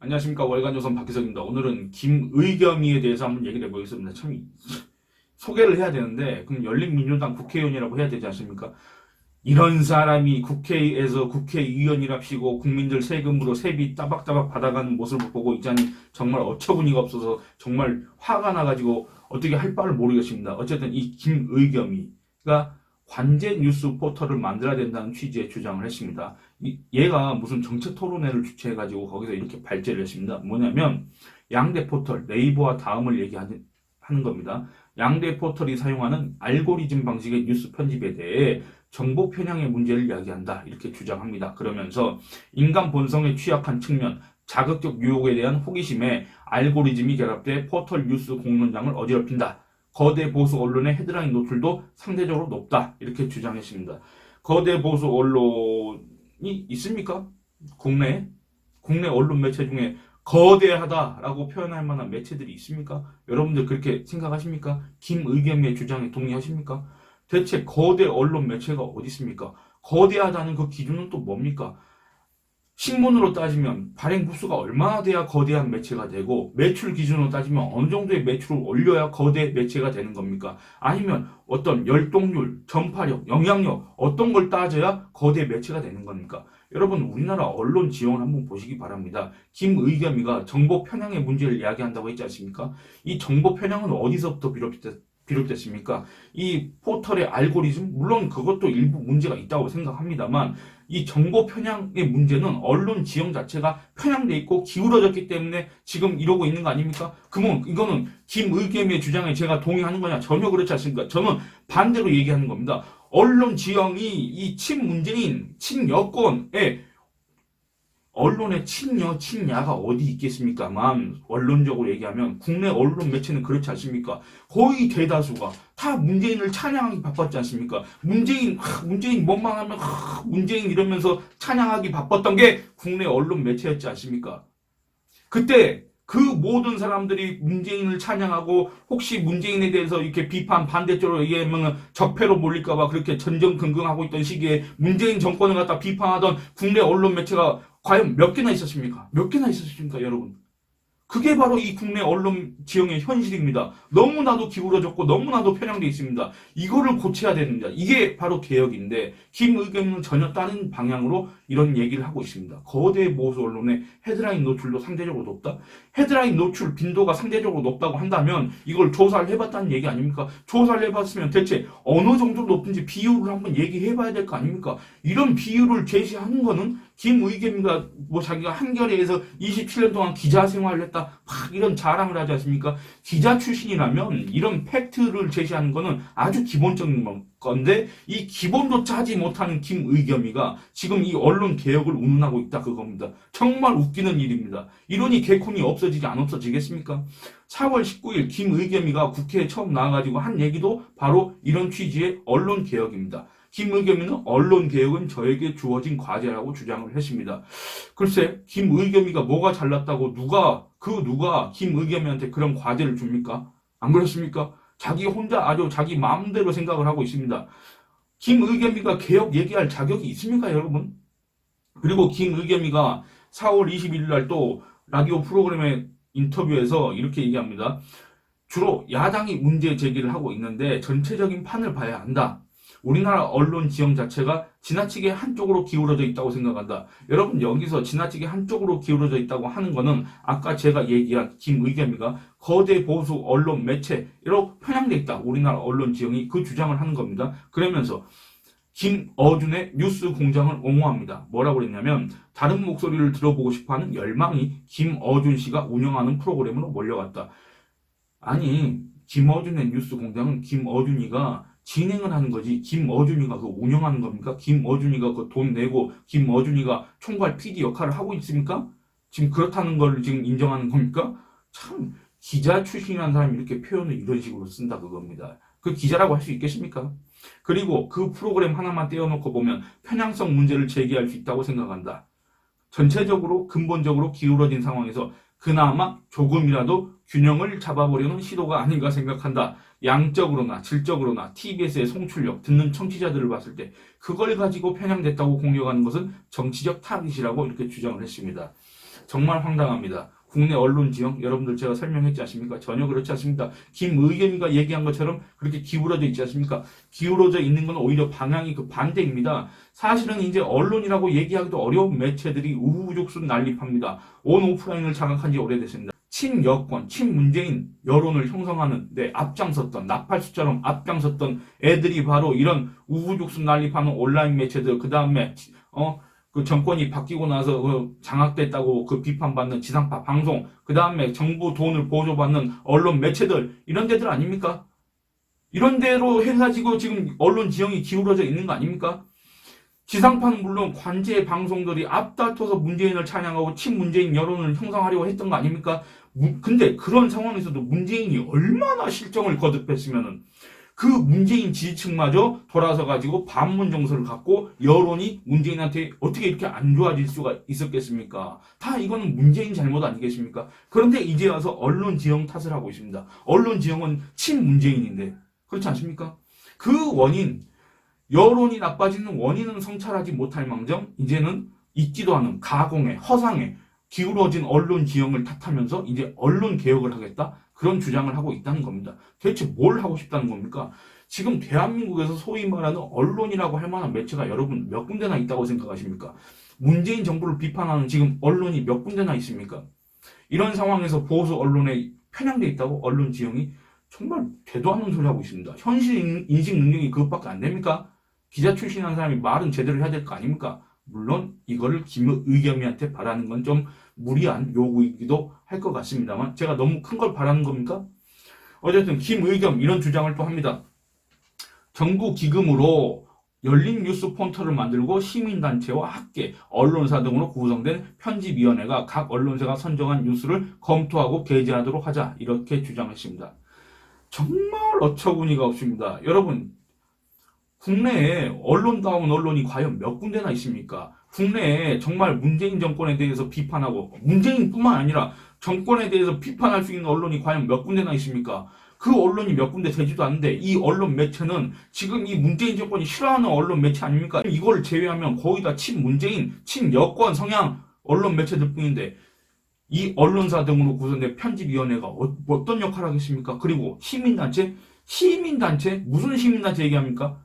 안녕하십니까. 월간조선 박기석입니다. 오늘은 김의겸이에 대해서 한번 얘기를 해보겠습니다. 참 소개를 해야 되는데 그럼 열린민주당 국회의원이라고 해야 되지 않습니까? 이런 사람이 국회에서 국회의원이랍시고 국민들 세금으로 세비 따박따박 받아가는 모습을 보고 있자니 정말 어처구니가 없어서 정말 화가 나가지고 어떻게 할 바를 모르겠습니다. 어쨌든 이 김의겸이가 관제 뉴스 포털을 만들어야 된다는 취지의 주장을 했습니다. 얘가 무슨 정책 토론회를 주최해가지고 거기서 이렇게 발제를 했습니다. 뭐냐면 양대 포털, 네이버와 다음을 얘기하는 겁니다. 양대 포털이 사용하는 알고리즘 방식의 뉴스 편집에 대해 정보 편향의 문제를 이야기한다. 이렇게 주장합니다. 그러면서 인간 본성에 취약한 측면, 자극적 유혹에 대한 호기심에 알고리즘이 결합돼 포털 뉴스 공론장을 어지럽힌다. 거대 보수 언론의 헤드라인 노출도 상대적으로 높다. 이렇게 주장했습니다. 거대 보수 언론이 있습니까? 국내 언론 매체 중에 거대하다라고 표현할 만한 매체들이 있습니까? 여러분들 그렇게 생각하십니까? 김의겸의 주장에 동의하십니까? 대체 거대 언론 매체가 어디 있습니까? 거대하다는 그 기준은 또 뭡니까? 신문으로 따지면 발행 부수가 얼마나 돼야 거대한 매체가 되고 매출 기준으로 따지면 어느 정도의 매출을 올려야 거대 매체가 되는 겁니까? 아니면 어떤 열동률, 전파력, 영향력 어떤 걸 따져야 거대 매체가 되는 겁니까? 여러분 우리나라 언론 지형을 한번 보시기 바랍니다. 김의겸이가 정보 편향의 문제를 이야기한다고 했지 않습니까? 이 정보 편향은 어디서부터 비롯됐습니까? 이 포털의 알고리즘, 물론 그것도 일부 문제가 있다고 생각합니다만 이 정보 편향의 문제는 언론 지형 자체가 편향돼 있고 기울어졌기 때문에 지금 이러고 있는 거 아닙니까? 그러면 이거는 김의겸의 주장에 제가 동의하는 거냐? 전혀 그렇지 않습니까? 저는 반대로 얘기하는 겁니다. 언론 지형이 이 친문재인, 친여권의 언론의 친여, 친야가 어디 있겠습니까만 원론적으로 얘기하면 국내 언론 매체는 그렇지 않습니까? 거의 대다수가 다 문재인을 찬양하기 바빴지 않습니까? 문재인 뭐만 하면 문재인 이러면서 찬양하기 바빴던 게 국내 언론 매체였지 않습니까? 그때 그 모든 사람들이 문재인을 찬양하고 혹시 문재인에 대해서 이렇게 비판 반대쪽으로 얘기하면 적폐로 몰릴까봐 그렇게 전전긍긍하고 있던 시기에 문재인 정권을 갖다 비판하던 국내 언론 매체가 과연 몇 개나 있었습니까? 몇 개나 있었습니까, 여러분? 그게 바로 이 국내 언론 지형의 현실입니다. 너무나도 기울어졌고 너무나도 편향돼 있습니다. 이거를 고쳐야 됩니다. 이게 바로 개혁인데 김의겸은 전혀 다른 방향으로 이런 얘기를 하고 있습니다. 거대 보수 언론의 헤드라인 노출도 상대적으로 높다? 헤드라인 노출 빈도가 상대적으로 높다고 한다면 이걸 조사를 해봤다는 얘기 아닙니까? 조사를 해봤으면 대체 어느 정도 높은지 비율을 한번 얘기해봐야 될 거 아닙니까? 이런 비율을 제시하는 거는 김의겸이가 뭐 자기가 한겨레에서 27년 동안 기자 생활을 했다 막 이런 자랑을 하지 않습니까? 기자 출신이라면 이런 팩트를 제시하는 거는 아주 기본적인 건데 이 기본조차 하지 못하는 김의겸이가 지금 이 언론 개혁을 운운하고 있다 그겁니다. 정말 웃기는 일입니다. 이러니 개콘이 없어지지 안 없어지겠습니까? 4월 19일 김의겸이가 국회에 처음 나와가지고 한 얘기도 바로 이런 취지의 언론 개혁입니다. 김의겸이는 언론 개혁은 저에게 주어진 과제라고 주장을 했습니다. 글쎄, 김의겸이가 뭐가 잘났다고 누가 김의겸이한테 그런 과제를 줍니까? 안 그렇습니까? 자기 혼자 아주 자기 마음대로 생각을 하고 있습니다. 김의겸이가 개혁 얘기할 자격이 있습니까, 여러분? 그리고 김의겸이가 4월 21일 날 또 라디오 프로그램의 인터뷰에서 이렇게 얘기합니다. 주로 야당이 문제 제기를 하고 있는데 전체적인 판을 봐야 한다. 우리나라 언론 지형 자체가 지나치게 한쪽으로 기울어져 있다고 생각한다. 여러분 여기서 지나치게 한쪽으로 기울어져 있다고 하는 거는 아까 제가 얘기한 김의겸이가 거대 보수 언론 매체로 편향돼 있다. 우리나라 언론 지형이 그 주장을 하는 겁니다. 그러면서 김어준의 뉴스 공장을 옹호합니다. 뭐라고 그랬냐면 다른 목소리를 들어보고 싶어하는 열망이 김어준 씨가 운영하는 프로그램으로 몰려갔다. 아니 김어준의 뉴스 공장은 김어준이가 진행을 하는 거지 김어준이가 그 운영하는 겁니까? 김어준이가 그 돈 내고 김어준이가 총괄 PD 역할을 하고 있습니까? 지금 그렇다는 걸 지금 인정하는 겁니까? 참 기자 출신이라는 사람이 이렇게 표현을 이런 식으로 쓴다 그겁니다. 그 기자라고 할 수 있겠습니까? 그리고 그 프로그램 하나만 떼어놓고 보면 편향성 문제를 제기할 수 있다고 생각한다. 전체적으로 근본적으로 기울어진 상황에서 그나마 조금이라도 균형을 잡아보려는 시도가 아닌가 생각한다. 양적으로나 질적으로나 TBS의 송출력, 듣는 청취자들을 봤을 때 그걸 가지고 편향됐다고 공격하는 것은 정치적 타깃이라고 이렇게 주장을 했습니다. 정말 황당합니다. 국내 언론 지형, 여러분들 제가 설명했지 않습니까? 전혀 그렇지 않습니다. 김의겸이가 얘기한 것처럼 그렇게 기울어져 있지 않습니까? 기울어져 있는 건 오히려 방향이 그 반대입니다. 사실은 이제 언론이라고 얘기하기도 어려운 매체들이 우후죽순 난립합니다. 온 오프라인을 장악한 지 오래됐습니다. 친여권, 친문재인 여론을 형성하는 데 앞장섰던, 나팔수처럼 앞장섰던 애들이 바로 이런 우후죽순 난립하는 온라인 매체들, 그 다음에 그 정권이 바뀌고 나서 그 장악됐다고 그 비판받는 지상파 방송, 그 다음에 정부 돈을 보조받는 언론 매체들, 이런 데들 아닙니까? 이런 데로 해가지고 지금 언론 지형이 기울어져 있는 거 아닙니까? 지상파는 물론 관제 방송들이 앞다퉈서 문재인을 찬양하고 친문재인 여론을 형성하려고 했던 거 아닙니까? 근데 그런 상황에서도 문재인이 얼마나 실정을 거듭했으면은 그 문재인 지지층마저 돌아서 가지고 반문 정서를 갖고 여론이 문재인한테 어떻게 이렇게 안 좋아질 수가 있었겠습니까? 다 이거는 문재인 잘못 아니겠습니까? 그런데 이제 와서 언론 지형 탓을 하고 있습니다. 언론 지형은 친문재인인데 그렇지 않습니까? 그 원인, 여론이 나빠지는 원인은 성찰하지 못할 망정 이제는 있지도 않은 가공에 허상에 기울어진 언론 지형을 탓하면서 이제 언론 개혁을 하겠다 그런 주장을 하고 있다는 겁니다. 대체 뭘 하고 싶다는 겁니까? 지금 대한민국에서 소위 말하는 언론이라고 할 만한 매체가 여러분 몇 군데나 있다고 생각하십니까? 문재인 정부를 비판하는 지금 언론이 몇 군데나 있습니까? 이런 상황에서 보수 언론에 편향돼 있다고 언론 지형이 정말 되도 않는 소리 하고 있습니다. 현실 인식 능력이 그것밖에 안 됩니까? 기자 출신한 사람이 말은 제대로 해야 될 거 아닙니까? 물론 이거를 김의겸이한테 바라는 건 좀 무리한 요구이기도 할 것 같습니다만 제가 너무 큰 걸 바라는 겁니까? 어쨌든 김의겸 이런 주장을 또 합니다. 정부 기금으로 열린 뉴스 포털을 만들고 시민단체와 학계, 언론사 등으로 구성된 편집위원회가 각 언론사가 선정한 뉴스를 검토하고 게재하도록 하자 이렇게 주장했습니다. 정말 어처구니가 없습니다. 여러분 국내에 언론다운 언론이 과연 몇 군데나 있습니까? 국내에 정말 문재인 정권에 대해서 비판하고 문재인뿐만 아니라 정권에 대해서 비판할 수 있는 언론이 과연 몇 군데나 있습니까? 그 언론이 몇 군데 되지도 않는데 이 언론 매체는 지금 이 문재인 정권이 싫어하는 언론 매체 아닙니까? 이걸 제외하면 거의 다 친문재인, 친여권 성향 언론 매체들 뿐인데 이 언론사 등으로 구성된 편집위원회가 어떤 역할을 하겠습니까? 그리고 시민단체? 시민단체? 무슨 시민단체 얘기합니까?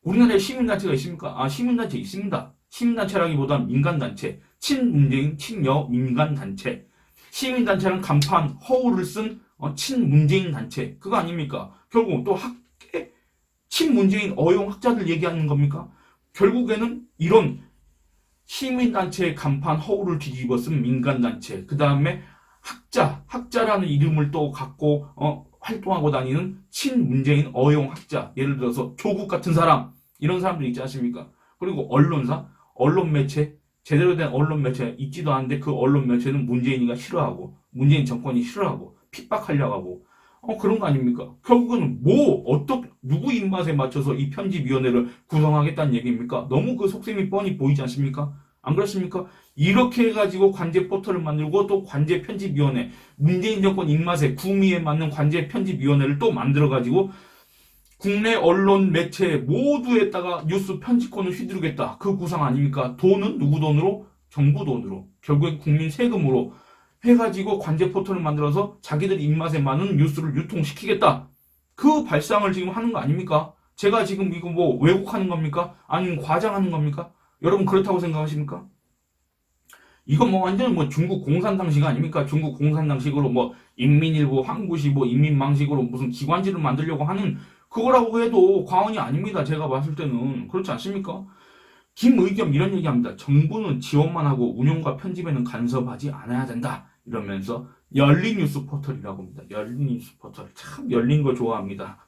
우리나라에 시민단체가 있습니까? 시민단체 있습니다. 시민단체라기보다는 민간단체, 친문재인, 친여 민간단체. 시민단체는 간판, 허울을 쓴 친문재인 단체. 그거 아닙니까? 결국 또 학계, 친문재인 어용학자들 얘기하는 겁니까? 결국에는 이런 시민단체의 간판, 허울을 뒤집어 쓴 민간단체. 그 다음에 학자라는 이름을 또 갖고 활동하고 다니는 친문재인 어용학자, 예를 들어서 조국 같은 사람, 이런 사람들 있지 않습니까? 그리고 언론사, 언론 매체, 제대로 된 언론 매체 있지도 않은데 그 언론 매체는 문재인이가 싫어하고 문재인 정권이 싫어하고 핍박하려고 하고 그런 거 아닙니까? 결국은 누구 입맛에 맞춰서 이 편집위원회를 구성하겠다는 얘기입니까? 너무 그 속셈이 뻔히 보이지 않습니까? 안 그렇습니까? 이렇게 해가지고 관제 포털을 만들고 또 관제 편집위원회, 문재인 정권 입맛에 구미에 맞는 관제 편집위원회를 또 만들어가지고 국내 언론 매체 모두에다가 뉴스 편집권을 휘두르겠다. 그 구상 아닙니까? 돈은 누구 돈으로? 정부 돈으로. 결국엔 국민 세금으로 해가지고 관제 포털을 만들어서 자기들 입맛에 맞는 뉴스를 유통시키겠다. 그 발상을 지금 하는 거 아닙니까? 제가 지금 이거 왜곡하는 겁니까? 아니면 과장하는 겁니까? 여러분 그렇다고 생각하십니까? 이건 완전 중국 공산당식 아닙니까? 중국 공산당식으로 인민일보, 황구시 인민망식으로 무슨 기관지를 만들려고 하는 그거라고 해도 과언이 아닙니다. 제가 봤을 때는. 그렇지 않습니까? 김의겸 이런 얘기합니다. 정부는 지원만 하고 운영과 편집에는 간섭하지 않아야 된다. 이러면서 열린 뉴스 포털이라고 합니다. 열린 뉴스 포털. 참 열린 거 좋아합니다.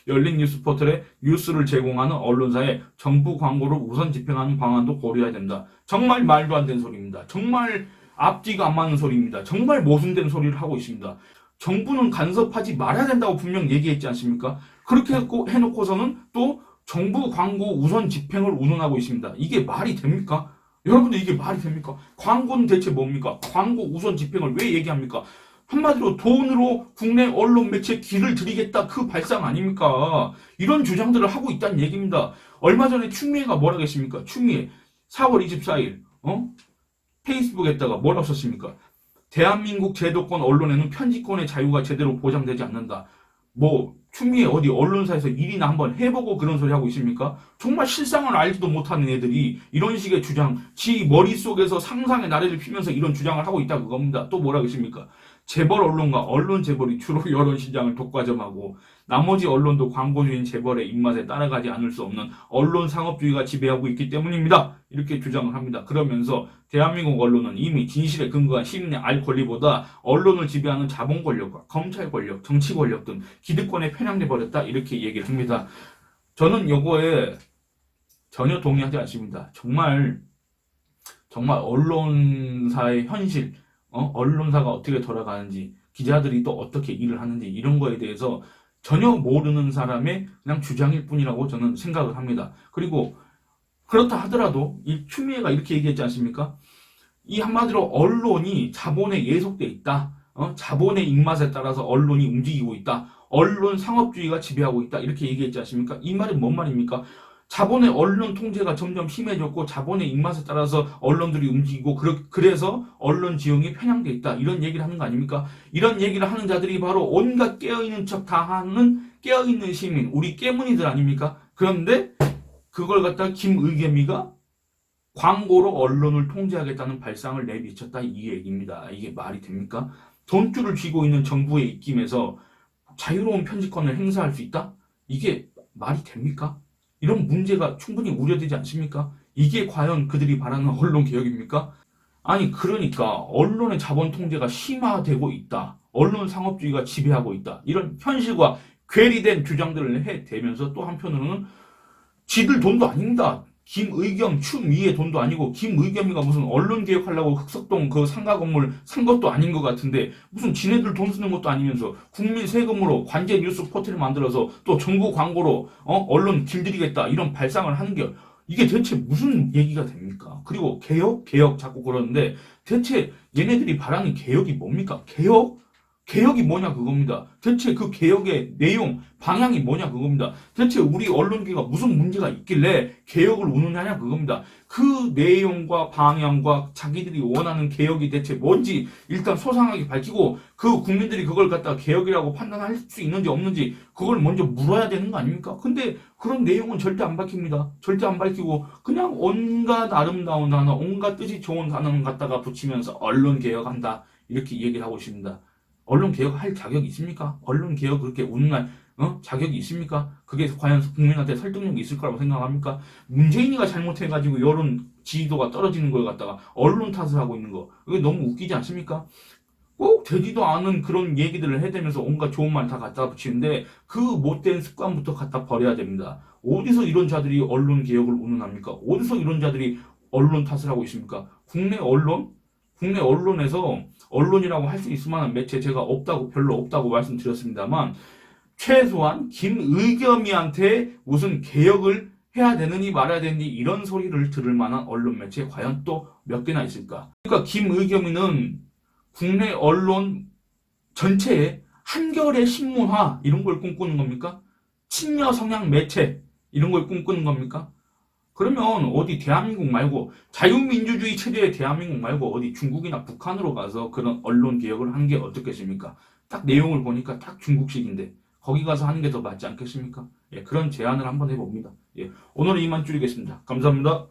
열린 뉴스 포털에 뉴스를 제공하는 언론사에 정부 광고를 우선 집행하는 방안도 고려해야 된다. 정말 말도 안 되는 소리입니다. 정말 앞뒤가 안 맞는 소리입니다. 정말 모순된 소리를 하고 있습니다. 정부는 간섭하지 말아야 된다고 분명 얘기했지 않습니까? 그렇게 해놓고서는 또 정부 광고 우선 집행을 운운하고 있습니다. 이게 말이 됩니까? 여러분들 이게 말이 됩니까? 광고는 대체 뭡니까? 광고 우선 집행을 왜 얘기합니까? 한마디로 돈으로 국내 언론 매체에 길을 들이겠다 그 발상 아닙니까? 이런 주장들을 하고 있다는 얘기입니다. 얼마 전에 추미애가 뭐라 했습니까? 추미애 4월 24일 페이스북에다가 뭐라고 썼습니까? 대한민국 제도권 언론에는 편집권의 자유가 제대로 보장되지 않는다. 뭐 추미애 어디 언론사에서 일이나 한번 해보고 그런 소리 하고 있습니까? 정말 실상을 알지도 못하는 애들이 이런 식의 주장, 지 머릿속에서 상상의 나래를 피면서 이런 주장을 하고 있다 그겁니다. 또 뭐라고 했습니까? 재벌 언론과 언론 재벌이 주로 여론 시장을 독과점하고 나머지 언론도 광고주인 재벌의 입맛에 따라가지 않을 수 없는 언론 상업주의가 지배하고 있기 때문입니다. 이렇게 주장을 합니다. 그러면서 대한민국 언론은 이미 진실에 근거한 시민의 알 권리보다 언론을 지배하는 자본 권력과 검찰 권력, 정치 권력 등 기득권에 편향돼 버렸다. 이렇게 얘기를 합니다. 저는 요거에 전혀 동의하지 않습니다. 정말 언론사의 현실, 언론사가 어떻게 돌아가는지, 기자들이 또 어떻게 일을 하는지 이런 거에 대해서 전혀 모르는 사람의 그냥 주장일 뿐이라고 저는 생각을 합니다. 그리고 그렇다 하더라도 이 추미애가 이렇게 얘기했지 않습니까? 이 한마디로 언론이 자본에 예속돼 있다. 자본의 입맛에 따라서 언론이 움직이고 있다. 언론 상업주의가 지배하고 있다. 이렇게 얘기했지 않습니까? 이 말이 뭔 말입니까? 자본의 언론 통제가 점점 심해졌고 자본의 입맛에 따라서 언론들이 움직이고 그래서 언론 지형이 편향돼 있다. 이런 얘기를 하는 거 아닙니까? 이런 얘기를 하는 자들이 바로 온갖 깨어있는 척 다 하는 깨어있는 시민, 우리 깨문이들 아닙니까? 그런데 그걸 갖다 김의겸이가 광고로 언론을 통제하겠다는 발상을 내비쳤다 이 얘기입니다. 이게 말이 됩니까? 돈줄을 쥐고 있는 정부의 입김에서 자유로운 편집권을 행사할 수 있다? 이게 말이 됩니까? 이런 문제가 충분히 우려되지 않습니까? 이게 과연 그들이 바라는 언론 개혁입니까? 아니 그러니까 언론의 자본 통제가 심화되고 있다. 언론 상업주의가 지배하고 있다. 이런 현실과 괴리된 주장들을 해대면서 또 한편으로는 지들 돈도 아닙니다. 김의겸, 추미애 돈도 아니고 김의겸이가 무슨 언론 개혁하려고 흑석동 그 상가 건물 산 것도 아닌 것 같은데 무슨 지네들 돈 쓰는 것도 아니면서 국민 세금으로 관제 뉴스 포털을 만들어서 또 정부 광고로 언론 길들이겠다 이런 발상을 하는 게 이게 대체 무슨 얘기가 됩니까? 그리고 개혁 자꾸 그러는데 대체 얘네들이 바라는 개혁이 뭡니까? 개혁이 뭐냐 그겁니다. 대체 그 개혁의 내용, 방향이 뭐냐 그겁니다. 대체 우리 언론계가 무슨 문제가 있길래 개혁을 운운하냐 그겁니다. 그 내용과 방향과 자기들이 원하는 개혁이 대체 뭔지 일단 소상하게 밝히고 그 국민들이 그걸 갖다가 개혁이라고 판단할 수 있는지 없는지 그걸 먼저 물어야 되는 거 아닙니까? 근데 그런 내용은 절대 안 밝힙니다. 절대 안 밝히고 그냥 온갖 아름다운 단어, 온갖 뜻이 좋은 단어는 갖다가 붙이면서 언론 개혁한다 이렇게 얘기를 하고 있습니다. 언론 개혁할 자격이 있습니까? 언론 개혁 그렇게 운운할 자격이 있습니까? 그게 과연 국민한테 설득력이 있을 거라고 생각합니까? 문재인이가 잘못해가지고 여론 지지도가 떨어지는 걸 갖다가 언론 탓을 하고 있는 거 그게 너무 웃기지 않습니까? 꼭 되지도 않은 그런 얘기들을 해대면서 온갖 좋은 말 다 갖다 붙이는데 그 못된 습관부터 갖다 버려야 됩니다. 어디서 이런 자들이 언론 개혁을 운운합니까? 어디서 이런 자들이 언론 탓을 하고 있습니까? 국내 언론에서 언론이라고 할 수 있을 만한 매체 제가 별로 없다고 말씀드렸습니다만 최소한 김의겸이한테 무슨 개혁을 해야 되느니 말아야 되느니 이런 소리를 들을 만한 언론 매체 과연 또 몇 개나 있을까? 그러니까 김의겸이는 국내 언론 전체에 한겨레 신문화 이런 걸 꿈꾸는 겁니까? 친여 성향 매체 이런 걸 꿈꾸는 겁니까? 그러면 어디 대한민국 말고 자유민주주의 체제의 대한민국 말고 어디 중국이나 북한으로 가서 그런 언론 개혁을 하는 게 어떻겠습니까? 딱 내용을 보니까 딱 중국식인데 거기 가서 하는 게 더 맞지 않겠습니까? 예, 그런 제안을 한번 해봅니다. 예, 오늘은 이만 줄이겠습니다. 감사합니다.